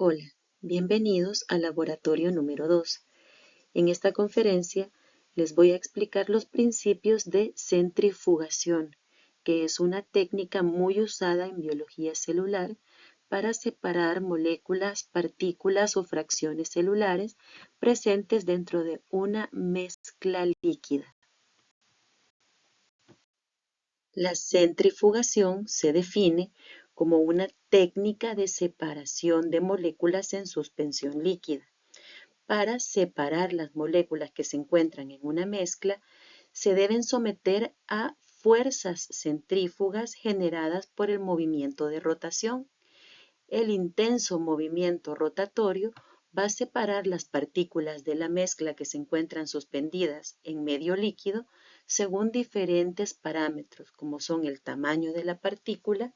Hola, bienvenidos al laboratorio número 2. En esta conferencia les voy a explicar los principios de centrifugación, que es una técnica muy usada en biología celular para separar moléculas, partículas o fracciones celulares presentes dentro de una mezcla líquida. La centrifugación se define como una técnica de separación de moléculas en suspensión líquida. Para separar las moléculas que se encuentran en una mezcla, se deben someter a fuerzas centrífugas generadas por el movimiento de rotación. El intenso movimiento rotatorio va a separar las partículas de la mezcla que se encuentran suspendidas en medio líquido según diferentes parámetros, como son el tamaño de la partícula,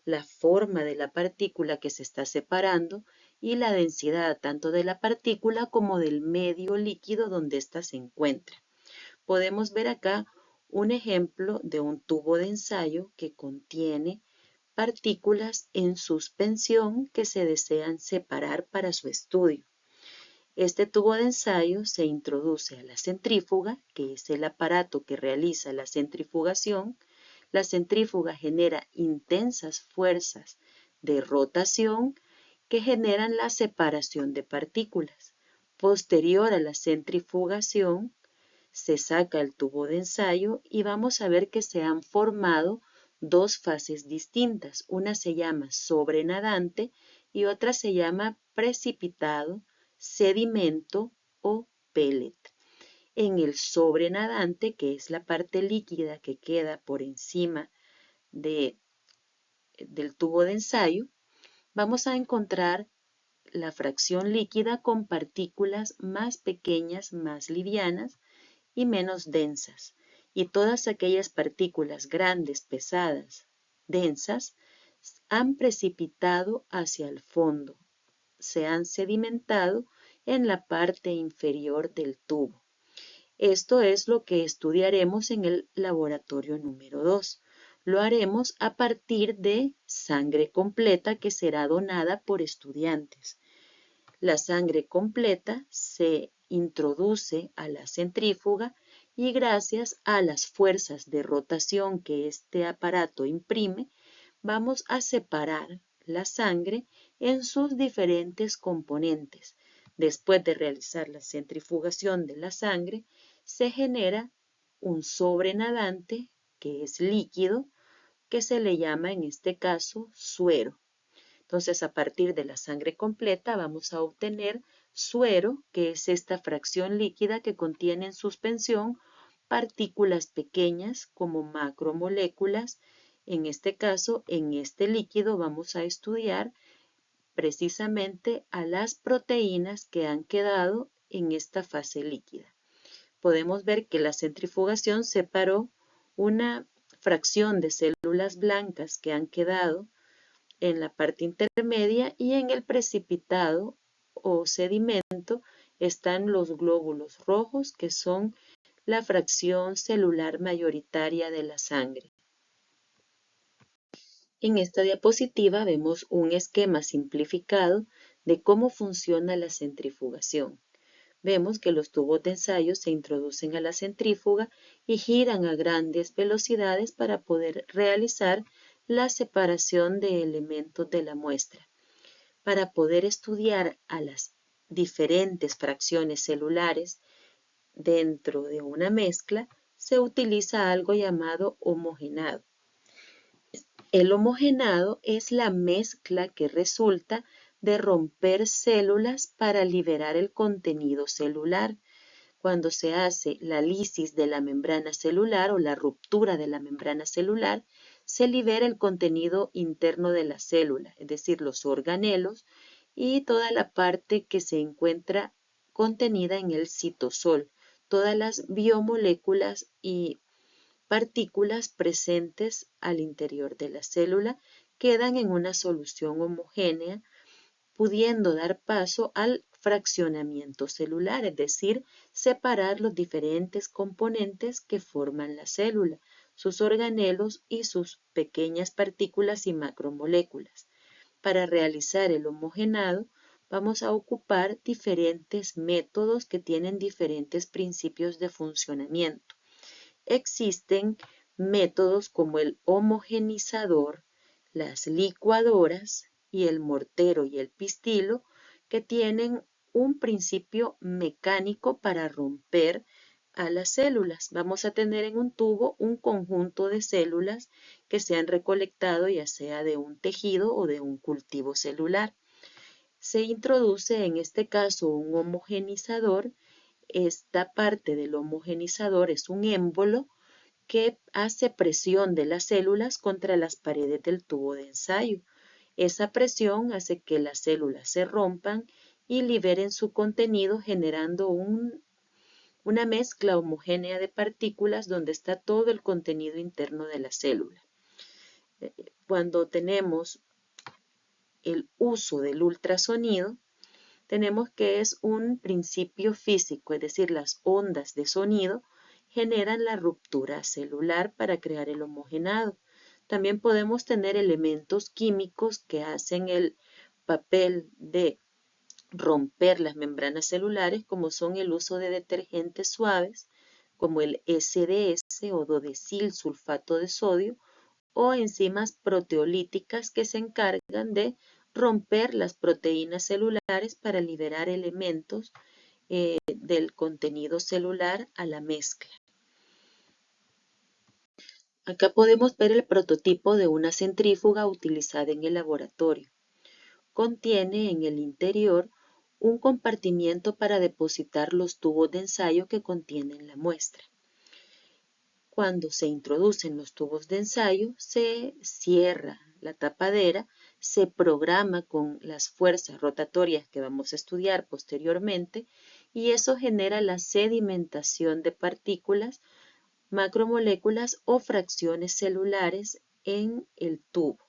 la forma de la partícula que se está separando y la densidad tanto de la partícula como del medio líquido donde ésta se encuentra. Podemos ver acá un ejemplo de un tubo de ensayo que contiene partículas en suspensión que se desean separar para su estudio. Este tubo de ensayo se introduce a la centrífuga, que es el aparato que realiza la centrifugación. La centrífuga genera intensas fuerzas de rotación que generan la separación de partículas. Posterior a la centrifugación, se saca el tubo de ensayo y vamos a ver que se han formado dos fases distintas. Una se llama sobrenadante y otra se llama precipitado, sedimento o pellet. En el sobrenadante, que es la parte líquida que queda por encima del tubo de ensayo, vamos a encontrar la fracción líquida con partículas más pequeñas, más livianas y menos densas. Y todas aquellas partículas grandes, pesadas, densas, han precipitado hacia el fondo, se han sedimentado en la parte inferior del tubo. Esto es lo que estudiaremos en el laboratorio número 2. Lo haremos a partir de sangre completa que será donada por estudiantes. La sangre completa se introduce a la centrífuga y gracias a las fuerzas de rotación que este aparato imprime, vamos a separar la sangre en sus diferentes componentes. Después de realizar la centrifugación de la sangre, se genera un sobrenadante, que es líquido, que se le llama en este caso suero. Entonces, a partir de la sangre completa vamos a obtener suero, que es esta fracción líquida que contiene en suspensión partículas pequeñas como macromoléculas. En este caso, en este líquido vamos a estudiar precisamente a las proteínas que han quedado en esta fase líquida. Podemos ver que la centrifugación separó una fracción de células blancas que han quedado en la parte intermedia y en el precipitado o sedimento están los glóbulos rojos que son la fracción celular mayoritaria de la sangre. En esta diapositiva vemos un esquema simplificado de cómo funciona la centrifugación. Vemos que los tubos de ensayo se introducen a la centrífuga y giran a grandes velocidades para poder realizar la separación de elementos de la muestra. Para poder estudiar a las diferentes fracciones celulares dentro de una mezcla, se utiliza algo llamado homogenado. El homogenado es la mezcla que resulta de romper células para liberar el contenido celular. Cuando se hace la lisis de la membrana celular o la ruptura de la membrana celular, se libera el contenido interno de la célula, es decir, los organelos y toda la parte que se encuentra contenida en el citosol, todas las biomoléculas y partículas presentes al interior de la célula quedan en una solución homogénea, pudiendo dar paso al fraccionamiento celular, es decir, separar los diferentes componentes que forman la célula, sus organelos y sus pequeñas partículas y macromoléculas. Para realizar el homogenado, vamos a ocupar diferentes métodos que tienen diferentes principios de funcionamiento. Existen métodos como el homogenizador, las licuadoras y el mortero y el pistilo, que tienen un principio mecánico para romper a las células. Vamos a tener en un tubo un conjunto de células que se han recolectado ya sea de un tejido o de un cultivo celular. Se introduce en este caso un homogenizador. Esta parte del homogenizador es un émbolo que hace presión de las células contra las paredes del tubo de ensayo. Esa presión hace que las células se rompan y liberen su contenido generando una mezcla homogénea de partículas donde está todo el contenido interno de la célula. Cuando tenemos el uso del ultrasonido, tenemos que es un principio físico, es decir, las ondas de sonido generan la ruptura celular para crear el homogenado. También podemos tener elementos químicos que hacen el papel de romper las membranas celulares, como son el uso de detergentes suaves, como el SDS o dodecil sulfato de sodio, o enzimas proteolíticas que se encargan de romper las proteínas celulares para liberar elementos del contenido celular a la mezcla. Acá podemos ver el prototipo de una centrífuga utilizada en el laboratorio. Contiene en el interior un compartimiento para depositar los tubos de ensayo que contienen la muestra. Cuando se introducen los tubos de ensayo, se cierra la tapadera, se programa con las fuerzas rotatorias que vamos a estudiar posteriormente y eso genera la sedimentación de partículas, macromoléculas o fracciones celulares en el tubo.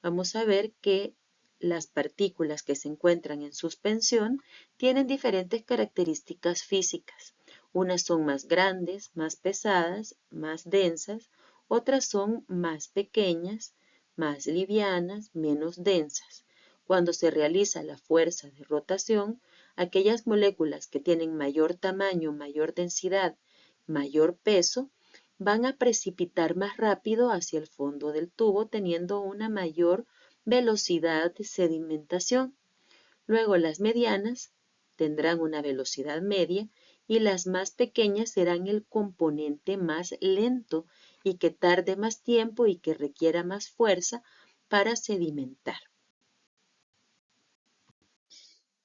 Vamos a ver que las partículas que se encuentran en suspensión tienen diferentes características físicas. Unas son más grandes, más pesadas, más densas, otras son más pequeñas, más livianas, menos densas. Cuando se realiza la fuerza de rotación, aquellas moléculas que tienen mayor tamaño, mayor densidad, mayor peso, van a precipitar más rápido hacia el fondo del tubo, teniendo una mayor velocidad de sedimentación. Luego las medianas tendrán una velocidad media y las más pequeñas serán el componente más lento y que tarde más tiempo y que requiera más fuerza para sedimentar.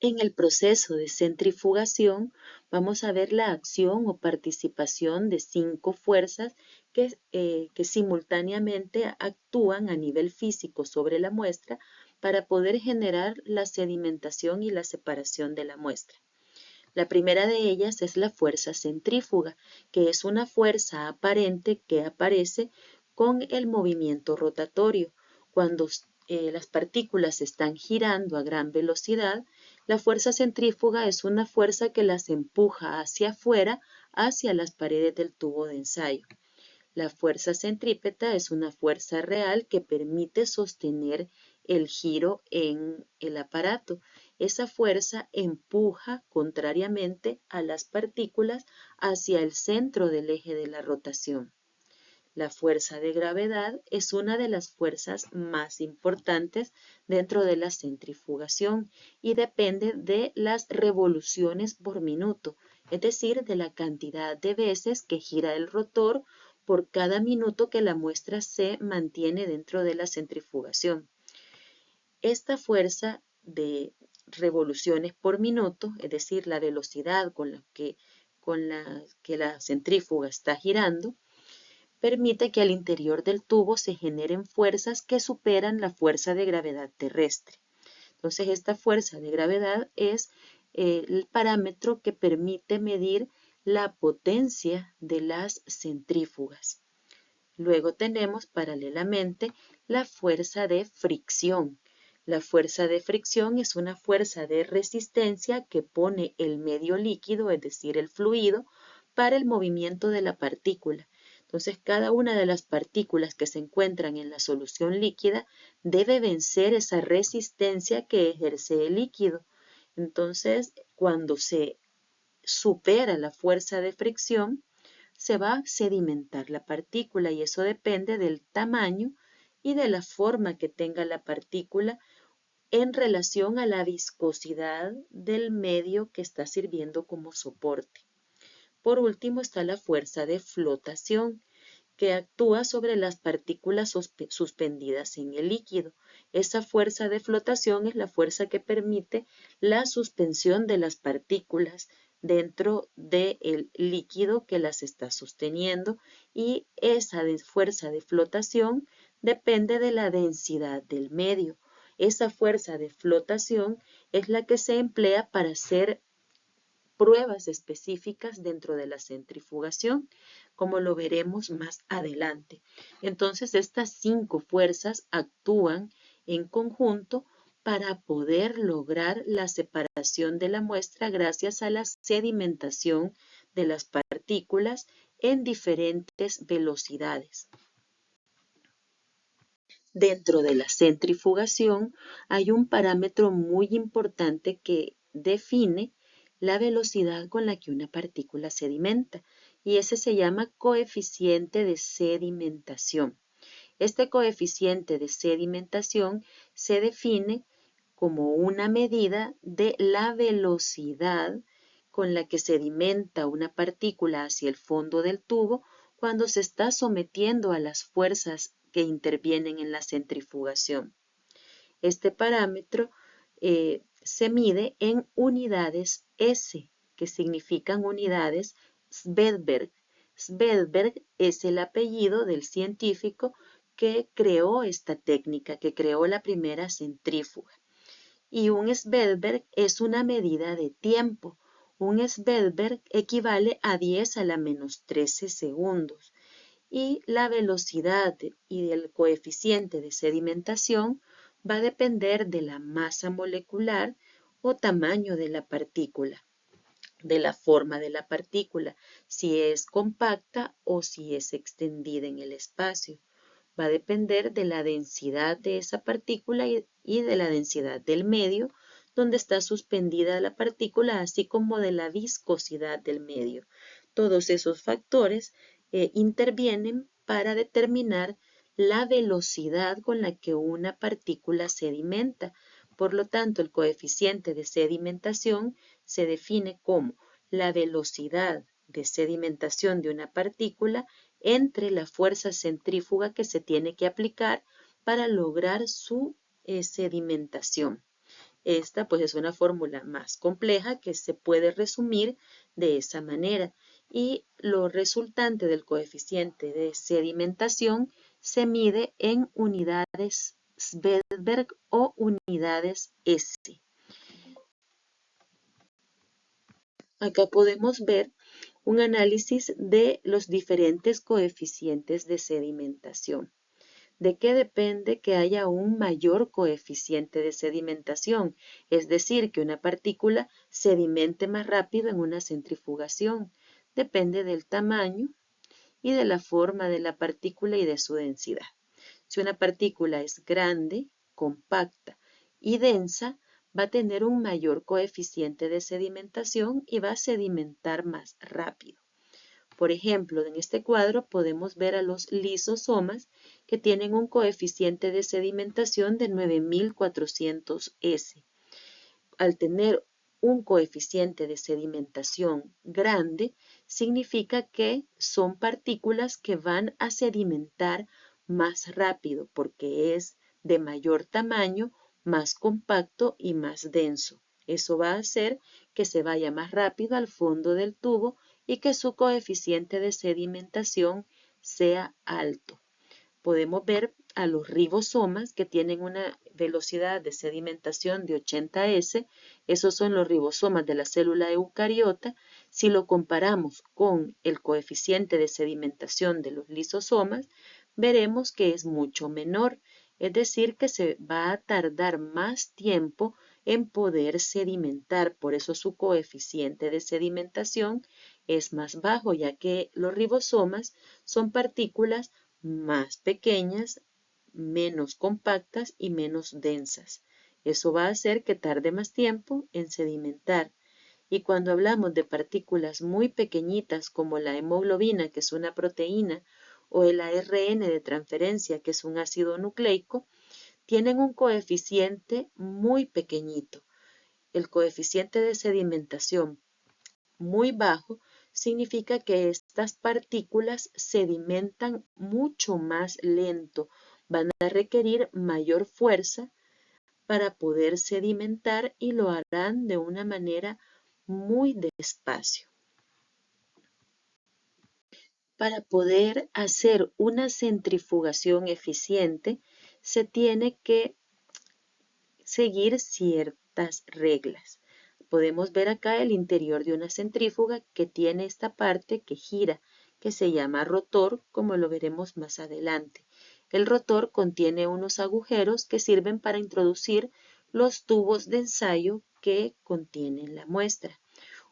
En el proceso de centrifugación vamos a ver la acción o participación de 5 fuerzas que simultáneamente actúan a nivel físico sobre la muestra para poder generar la sedimentación y la separación de la muestra. La primera de ellas es la fuerza centrífuga, que es una fuerza aparente que aparece con el movimiento rotatorio. Cuando las partículas están girando a gran velocidad, la fuerza centrífuga es una fuerza que las empuja hacia afuera, hacia las paredes del tubo de ensayo. La fuerza centrípeta es una fuerza real que permite sostener el giro en el aparato. Esa fuerza empuja contrariamente a las partículas hacia el centro del eje de la rotación. La fuerza de gravedad es una de las fuerzas más importantes dentro de la centrifugación y depende de las revoluciones por minuto, es decir, de la cantidad de veces que gira el rotor por cada minuto que la muestra se mantiene dentro de la centrifugación. Esta fuerza de revoluciones por minuto, es decir, la velocidad con la que la centrífuga está girando, permite que al interior del tubo se generen fuerzas que superan la fuerza de gravedad terrestre. Entonces, esta fuerza de gravedad es el parámetro que permite medir la potencia de las centrífugas. Luego tenemos paralelamente la fuerza de fricción. La fuerza de fricción es una fuerza de resistencia que pone el medio líquido, es decir, el fluido, para el movimiento de la partícula. Entonces, cada una de las partículas que se encuentran en la solución líquida debe vencer esa resistencia que ejerce el líquido. Entonces, cuando se supera la fuerza de fricción, se va a sedimentar la partícula y eso depende del tamaño y de la forma que tenga la partícula en relación a la viscosidad del medio que está sirviendo como soporte. Por último está la fuerza de flotación, que actúa sobre las partículas suspendidas en el líquido. Esa fuerza de flotación es la fuerza que permite la suspensión de las partículas dentro del líquido que las está sosteniendo, y esa fuerza de flotación depende de la densidad del medio. Esa fuerza de flotación es la que se emplea para hacer pruebas específicas dentro de la centrifugación, como lo veremos más adelante. Entonces, estas 5 fuerzas actúan en conjunto para poder lograr la separación de la muestra gracias a la sedimentación de las partículas en diferentes velocidades. Dentro de la centrifugación hay un parámetro muy importante que define la velocidad con la que una partícula sedimenta, y ese se llama coeficiente de sedimentación. Este coeficiente de sedimentación se define como una medida de la velocidad con la que sedimenta una partícula hacia el fondo del tubo cuando se está sometiendo a las fuerzas que intervienen en la centrifugación. Este parámetro se mide en unidades S, que significan unidades Svedberg. Svedberg es el apellido del científico que creó esta técnica, que creó la primera centrífuga. Y un Svedberg es una medida de tiempo. Un Svedberg equivale a 10 a la menos 13 segundos. Y la velocidad y el coeficiente de sedimentación va a depender de la masa molecular o tamaño de la partícula, de la forma de la partícula, si es compacta o si es extendida en el espacio. Va a depender de la densidad de esa partícula y de la densidad del medio donde está suspendida la partícula, así como de la viscosidad del medio. Todos esos factores intervienen para determinar la velocidad con la que una partícula sedimenta. Por lo tanto, el coeficiente de sedimentación se define como la velocidad de sedimentación de una partícula entre la fuerza centrífuga que se tiene que aplicar para lograr su sedimentación. Esta pues es una fórmula más compleja que se puede resumir de esa manera, y lo resultante del coeficiente de sedimentación se mide en unidades Svedberg o unidades S. Acá podemos ver un análisis de los diferentes coeficientes de sedimentación. ¿De qué depende que haya un mayor coeficiente de sedimentación? Es decir, que una partícula sedimente más rápido en una centrifugación. Depende del tamaño y de la forma de la partícula y de su densidad. Si una partícula es grande, compacta y densa, va a tener un mayor coeficiente de sedimentación y va a sedimentar más rápido. Por ejemplo, en este cuadro podemos ver a los lisosomas que tienen un coeficiente de sedimentación de 9400 S. Al tener un coeficiente de sedimentación grande, significa que son partículas que van a sedimentar más rápido porque es de mayor tamaño, más compacto y más denso. Eso va a hacer que se vaya más rápido al fondo del tubo y que su coeficiente de sedimentación sea alto. Podemos ver a los ribosomas que tienen una velocidad de sedimentación de 80 S. Esos son los ribosomas de la célula eucariota. Si lo comparamos con el coeficiente de sedimentación de los lisosomas, veremos que es mucho menor. Es decir, que se va a tardar más tiempo en poder sedimentar. Por eso su coeficiente de sedimentación es más bajo, ya que los ribosomas son partículas más pequeñas, menos compactas y menos densas. Eso va a hacer que tarde más tiempo en sedimentar. Y cuando hablamos de partículas muy pequeñitas como la hemoglobina, que es una proteína, o el ARN de transferencia, que es un ácido nucleico, tienen un coeficiente muy pequeñito. El coeficiente de sedimentación muy bajo significa que estas partículas sedimentan mucho más lento, van a requerir mayor fuerza para poder sedimentar y lo harán de una manera muy despacio. Para poder hacer una centrifugación eficiente, se tiene que seguir ciertas reglas. Podemos ver acá el interior de una centrífuga que tiene esta parte que gira, que se llama rotor, como lo veremos más adelante. El rotor contiene unos agujeros que sirven para introducir los tubos de ensayo que contienen la muestra.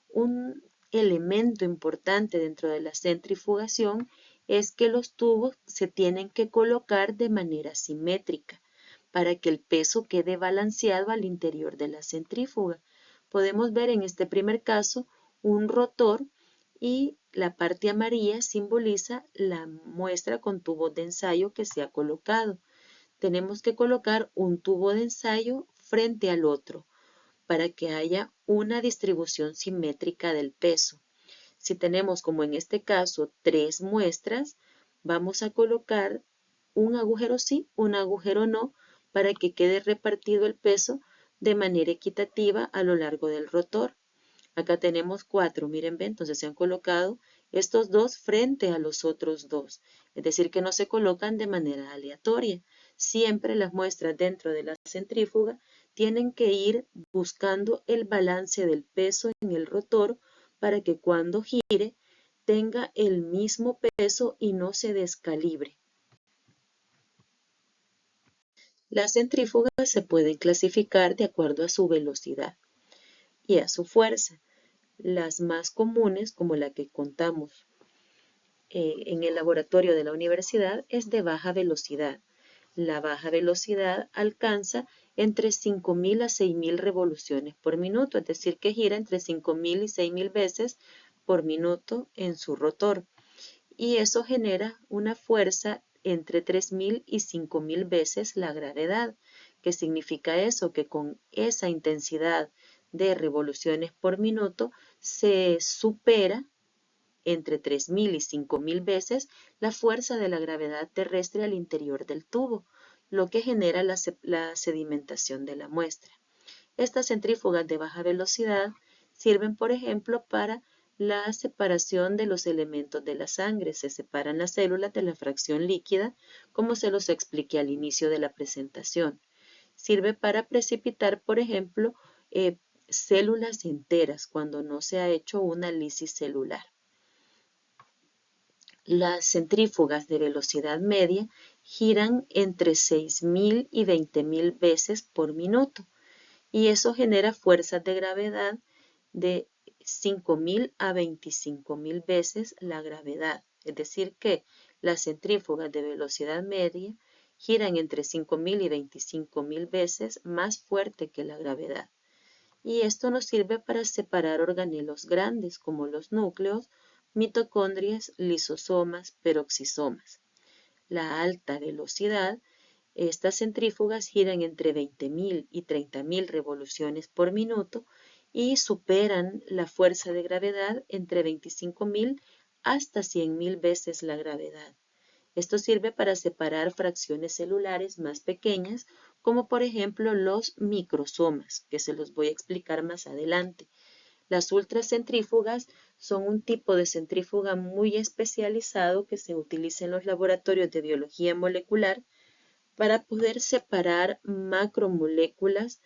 Un elemento importante dentro de la centrifugación es que los tubos se tienen que colocar de manera simétrica para que el peso quede balanceado al interior de la centrífuga. Podemos ver en este primer caso un rotor y la parte amarilla simboliza la muestra con tubos de ensayo que se ha colocado. Tenemos que colocar un tubo de ensayo frente al otro para que haya una distribución simétrica del peso. Si tenemos, como en este caso, 3 muestras, vamos a colocar un agujero sí, un agujero no, para que quede repartido el peso de manera equitativa a lo largo del rotor. Acá tenemos 4, miren, ven, entonces se han colocado estos 2 frente a los otros 2, es decir, que no se colocan de manera aleatoria. Siempre las muestras dentro de la centrífuga tienen que ir buscando el balance del peso en el rotor para que cuando gire tenga el mismo peso y no se descalibre. Las centrífugas se pueden clasificar de acuerdo a su velocidad y a su fuerza. Las más comunes, como la que contamos en el laboratorio de la universidad, es de baja velocidad. La baja velocidad alcanza entre 5.000 a 6.000 revoluciones por minuto, es decir, que gira entre 5.000 y 6.000 veces por minuto en su rotor. Y eso genera una fuerza entre 3.000 y 5.000 veces la gravedad. ¿Qué significa eso? Que con esa intensidad de revoluciones por minuto se supera entre 3.000 y 5.000 veces la fuerza de la gravedad terrestre al interior del tubo, lo que genera la sedimentación de la muestra. Estas centrífugas de baja velocidad sirven, por ejemplo, para la separación de los elementos de la sangre. Se separan las células de la fracción líquida, como se los expliqué al inicio de la presentación. Sirve para precipitar, por ejemplo, células enteras cuando no se ha hecho una lisis celular. Las centrífugas de velocidad media giran entre 6.000 y 20.000 veces por minuto y eso genera fuerzas de gravedad de 5.000 a 25.000 veces la gravedad. Es decir que las centrífugas de velocidad media giran entre 5.000 y 25.000 veces más fuerte que la gravedad. Y esto nos sirve para separar organelos grandes como los núcleos, mitocondrias, lisosomas, peroxisomas. La alta velocidad, estas centrífugas giran entre 20.000 y 30.000 revoluciones por minuto y superan la fuerza de gravedad entre 25.000 hasta 100.000 veces la gravedad. Esto sirve para separar fracciones celulares más pequeñas, como por ejemplo los microsomas, que se los voy a explicar más adelante. Las ultracentrífugas son un tipo de centrífuga muy especializado que se utiliza en los laboratorios de biología molecular para poder separar macromoléculas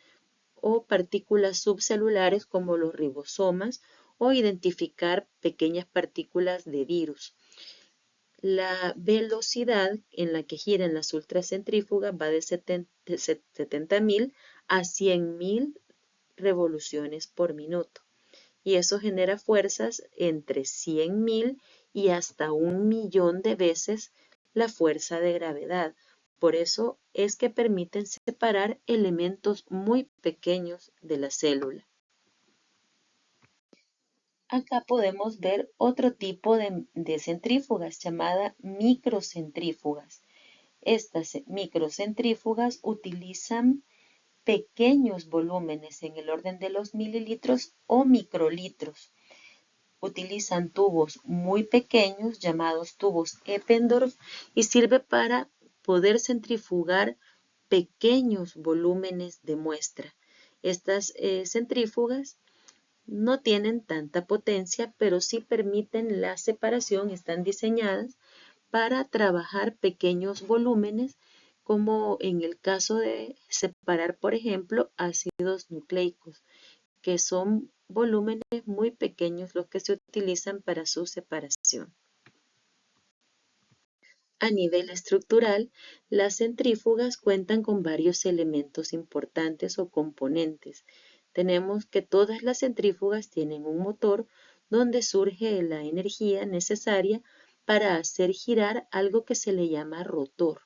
o partículas subcelulares como los ribosomas o identificar pequeñas partículas de virus. La velocidad en la que giran las ultracentrífugas va de 70.000 a 100.000 revoluciones por minuto. y eso genera fuerzas entre 100.000 y hasta 1.000.000 de veces la fuerza de gravedad. Por eso es que permiten separar elementos muy pequeños de la célula. Acá podemos ver otro tipo de centrífugas llamada microcentrífugas. Estas microcentrífugas utilizan pequeños volúmenes en el orden de los mililitros o microlitros. Utilizan tubos muy pequeños llamados tubos Eppendorf y sirve para poder centrifugar pequeños volúmenes de muestra. Estas centrífugas no tienen tanta potencia, pero sí permiten la separación, están diseñadas para trabajar pequeños volúmenes, como en el caso de separar, por ejemplo, ácidos nucleicos, que son volúmenes muy pequeños los que se utilizan para su separación. A nivel estructural, las centrífugas cuentan con varios elementos importantes o componentes. Tenemos que todas las centrífugas tienen un motor donde surge la energía necesaria para hacer girar algo que se le llama rotor.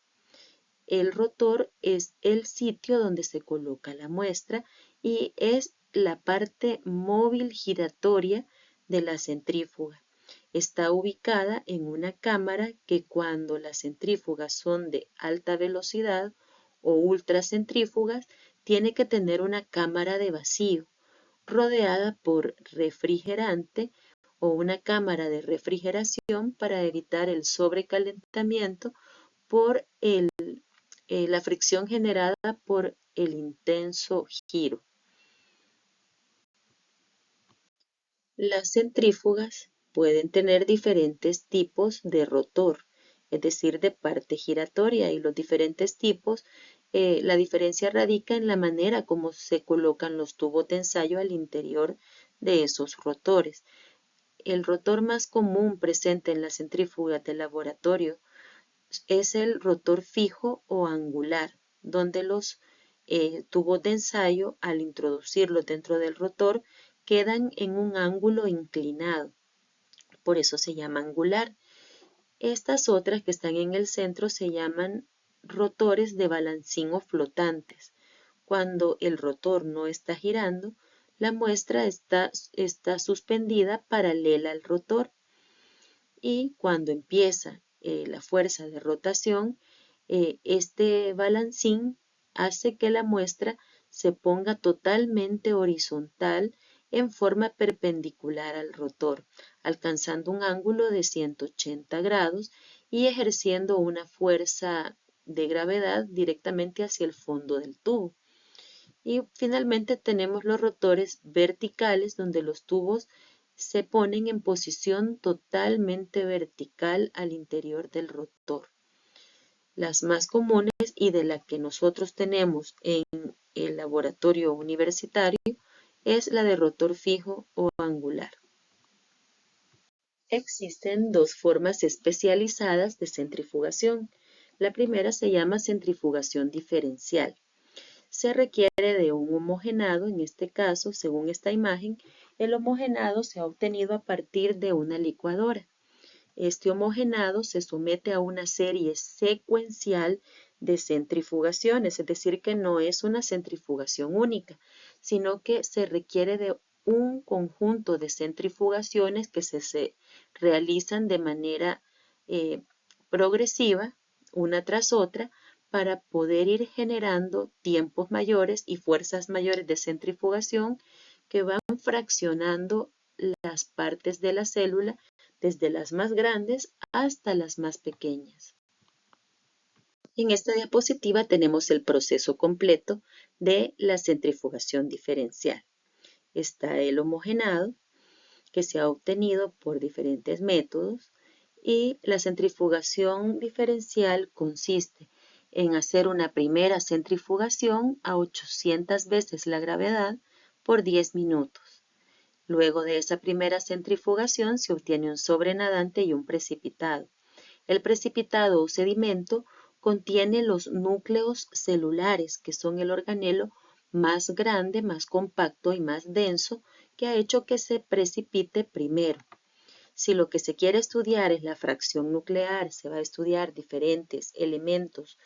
El rotor es el sitio donde se coloca la muestra y es la parte móvil giratoria de la centrífuga. Está ubicada en una cámara que cuando las centrífugas son de alta velocidad o ultracentrífugas, tiene que tener una cámara de vacío rodeada por refrigerante o una cámara de refrigeración para evitar el sobrecalentamiento por la fricción generada por el intenso giro. Las centrífugas pueden tener diferentes tipos de rotor, es decir, de parte giratoria, y los diferentes tipos, la diferencia radica en la manera como se colocan los tubos de ensayo al interior de esos rotores. El rotor más común presente en las centrífugas de laboratorio es el rotor fijo o angular, donde los tubos de ensayo, al introducirlos dentro del rotor, quedan en un ángulo inclinado. Por eso se llama angular. Estas otras que están en el centro se llaman rotores de balancín o flotantes. Cuando el rotor no está girando, la muestra está suspendida paralela al rotor. Y cuando empieza la fuerza de rotación, este balancín hace que la muestra se ponga totalmente horizontal en forma perpendicular al rotor, alcanzando un ángulo de 180 grados y ejerciendo una fuerza de gravedad directamente hacia el fondo del tubo. Y finalmente tenemos los rotores verticales, donde los tubos se ponen en posición totalmente vertical al interior del rotor. Las más comunes y de las que nosotros tenemos en el laboratorio universitario es la de rotor fijo o angular. Existen dos formas especializadas de centrifugación. La primera se llama centrifugación diferencial. Se requiere de un homogenado, en este caso, según esta imagen, el homogenado se ha obtenido a partir de una licuadora. Este homogenado se somete a una serie secuencial de centrifugaciones, es decir, que no es una centrifugación única, sino que se requiere de un conjunto de centrifugaciones que se realizan de manera progresiva, una tras otra, para poder ir generando tiempos mayores y fuerzas mayores de centrifugación que van fraccionando las partes de la célula desde las más grandes hasta las más pequeñas. En esta diapositiva tenemos el proceso completo de la centrifugación diferencial. Está el homogenado, que se ha obtenido por diferentes métodos, y la centrifugación diferencial consiste en hacer una primera centrifugación a 800 veces la gravedad por 10 minutos. Luego de esa primera centrifugación se obtiene un sobrenadante y un precipitado. El precipitado o sedimento contiene los núcleos celulares, que son el organelo más grande, más compacto y más denso que ha hecho que se precipite primero. Si lo que se quiere estudiar es la fracción nuclear, se va a estudiar diferentes elementos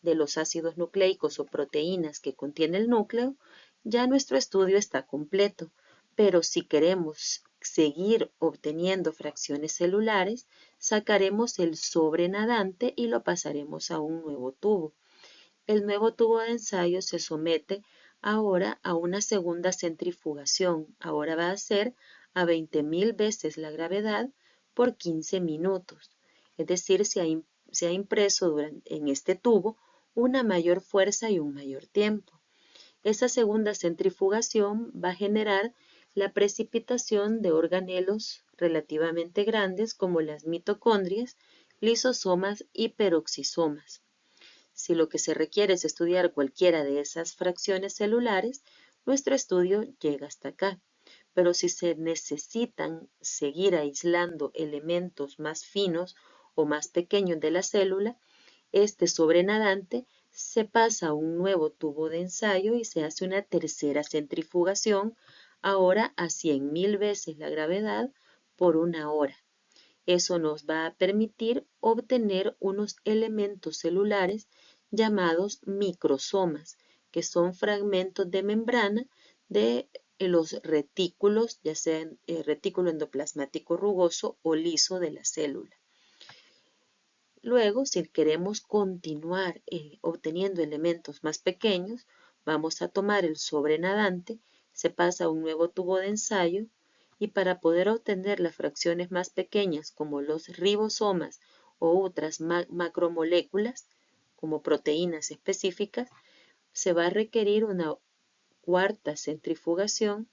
de los ácidos nucleicos o proteínas que contiene el núcleo, ya nuestro estudio está completo. Pero si queremos seguir obteniendo fracciones celulares, sacaremos el sobrenadante y lo pasaremos a un nuevo tubo. El nuevo tubo de ensayo se somete ahora a una segunda centrifugación. Ahora va a ser a 20.000 veces la gravedad por 15 minutos. Es decir, se ha impreso en este tubo una mayor fuerza y un mayor tiempo. Esa segunda centrifugación va a generar la precipitación de organelos relativamente grandes como las mitocondrias, lisosomas y peroxisomas. Si lo que se requiere es estudiar cualquiera de esas fracciones celulares, nuestro estudio llega hasta acá. Pero si se necesitan seguir aislando elementos más finos o más pequeños de la célula, este sobrenadante se pasa a un nuevo tubo de ensayo y se hace una tercera centrifugación, ahora a 100.000 veces la gravedad por una hora. Eso nos va a permitir obtener unos elementos celulares llamados microsomas, que son fragmentos de membrana de los retículos, ya sean retículo endoplasmático rugoso o liso de la célula. Luego, si queremos continuar obteniendo elementos más pequeños, vamos a tomar el sobrenadante, se pasa a un nuevo tubo de ensayo y para poder obtener las fracciones más pequeñas como los ribosomas o otras macromoléculas como proteínas específicas, se va a requerir una cuarta centrifugación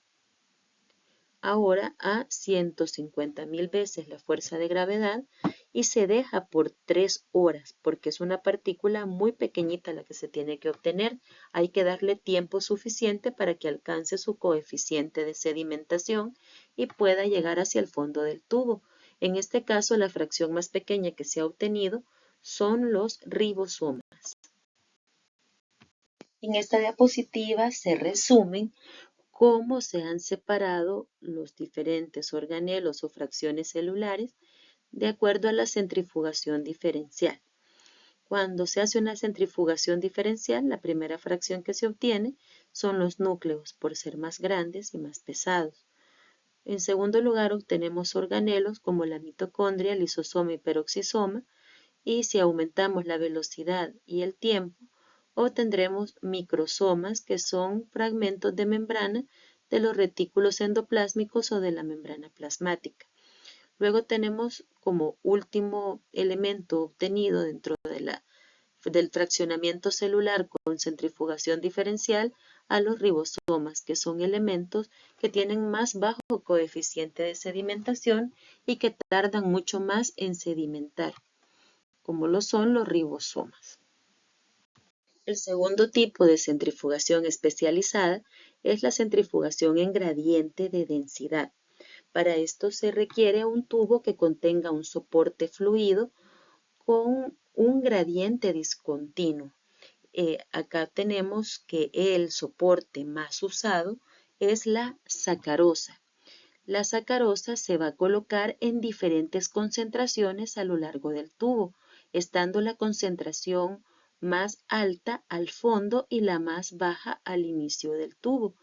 ahora a 150.000 veces la fuerza de gravedad y se deja por 3 horas porque es una partícula muy pequeñita la que se tiene que obtener. Hay que darle tiempo suficiente para que alcance su coeficiente de sedimentación y pueda llegar hacia el fondo del tubo. En este caso, la fracción más pequeña que se ha obtenido son los ribosomas. En esta diapositiva se resumen cómo se han separado los diferentes organelos o fracciones celulares de acuerdo a la centrifugación diferencial. Cuando se hace una centrifugación diferencial, la primera fracción que se obtiene son los núcleos por ser más grandes y más pesados. En segundo lugar, obtenemos organelos como la mitocondria, lisosoma y peroxisoma, y si aumentamos la velocidad y el tiempo, obtendremos microsomas que son fragmentos de membrana de los retículos endoplásmicos o de la membrana plasmática. Luego tenemos como último elemento obtenido dentro del fraccionamiento celular con centrifugación diferencial a los ribosomas, que son elementos que tienen más bajo coeficiente de sedimentación y que tardan mucho más en sedimentar, como lo son los ribosomas. El segundo tipo de centrifugación especializada es la centrifugación en gradiente de densidad. Para esto se requiere un tubo que contenga un soporte fluido con un gradiente discontinuo. Acá tenemos que el soporte más usado es la sacarosa. La sacarosa se va a colocar en diferentes concentraciones a lo largo del tubo, estando la concentración más alta al fondo y la más baja al inicio del tubo.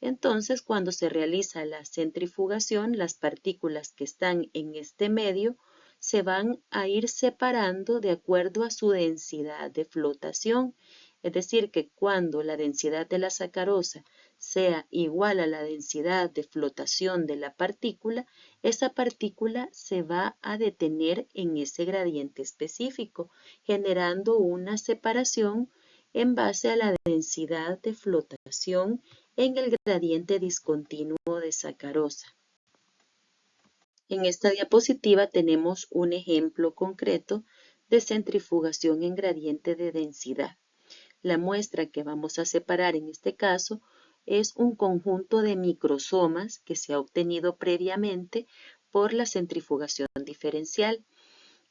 Entonces, cuando se realiza la centrifugación, las partículas que están en este medio se van a ir separando de acuerdo a su densidad de flotación. Es decir, que cuando la densidad de la sacarosa sea igual a la densidad de flotación de la partícula, esa partícula se va a detener en ese gradiente específico, generando una separación en base a la densidad de flotación en el gradiente discontinuo de sacarosa. En esta diapositiva tenemos un ejemplo concreto de centrifugación en gradiente de densidad. La muestra que vamos a separar en este caso es un conjunto de microsomas que se ha obtenido previamente por la centrifugación diferencial.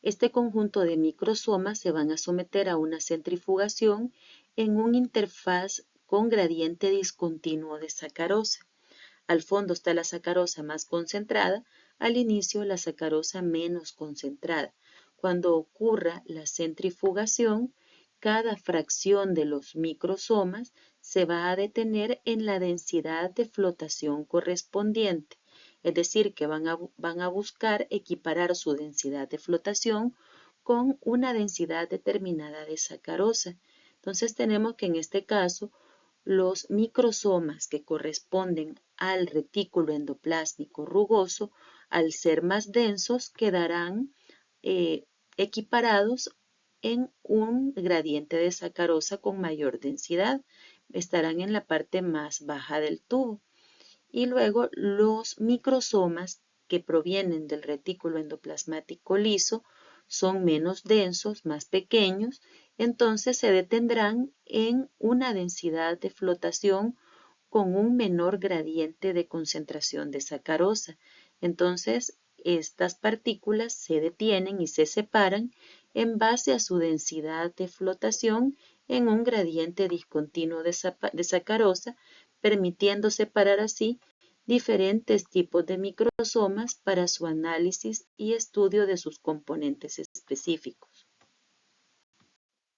Este conjunto de microsomas se van a someter a una centrifugación en un interfaz con gradiente discontinuo de sacarosa. Al fondo está la sacarosa más concentrada, al inicio la sacarosa menos concentrada. Cuando ocurra la centrifugación, cada fracción de los microsomas se va a detener en la densidad de flotación correspondiente. Es decir, que van a buscar equiparar su densidad de flotación con una densidad determinada de sacarosa. Entonces tenemos que en este caso los microsomas que corresponden al retículo endoplásmico rugoso, al ser más densos, quedarán equiparados en un gradiente de sacarosa con mayor densidad. Estarán en la parte más baja del tubo. Y luego los microsomas que provienen del retículo endoplasmático liso son menos densos, más pequeños, entonces se detendrán en una densidad de flotación con un menor gradiente de concentración de sacarosa. Entonces, estas partículas se detienen y se separan en base a su densidad de flotación en un gradiente discontinuo de sacarosa, permitiendo separar así diferentes tipos de microsomas para su análisis y estudio de sus componentes específicos.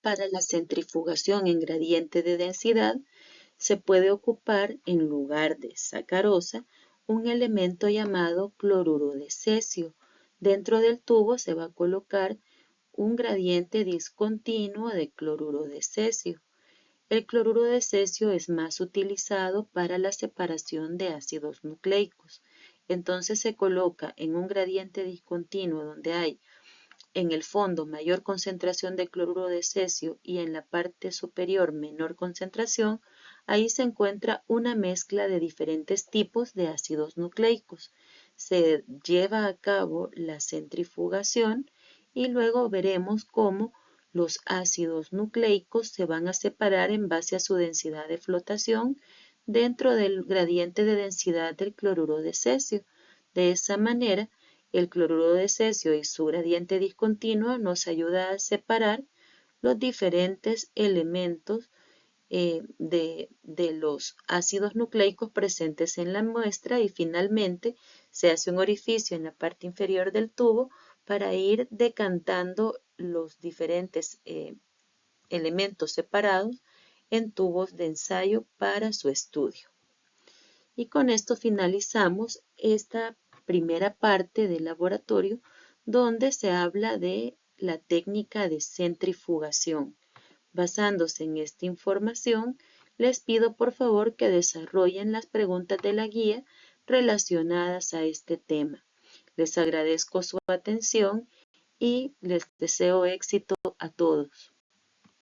Para la centrifugación en gradiente de densidad, se puede ocupar en lugar de sacarosa un elemento llamado cloruro de cesio. Dentro del tubo se va a colocar un gradiente discontinuo de cloruro de cesio. El cloruro de cesio es más utilizado para la separación de ácidos nucleicos. Entonces se coloca en un gradiente discontinuo donde hay en el fondo mayor concentración de cloruro de cesio y en la parte superior menor concentración. Ahí se encuentra una mezcla de diferentes tipos de ácidos nucleicos. Se lleva a cabo la centrifugación y luego veremos cómo los ácidos nucleicos se van a separar en base a su densidad de flotación dentro del gradiente de densidad del cloruro de cesio. De esa manera, el cloruro de cesio y su gradiente discontinuo nos ayuda a separar los diferentes elementos de los ácidos nucleicos presentes en la muestra y finalmente se hace un orificio en la parte inferior del tubo para ir decantando los diferentes elementos separados en tubos de ensayo para su estudio. Y con esto finalizamos esta primera parte del laboratorio donde se habla de la técnica de centrifugación. Basándose en esta información, les pido por favor que desarrollen las preguntas de la guía relacionadas a este tema. Les agradezco su atención y les deseo éxito a todos.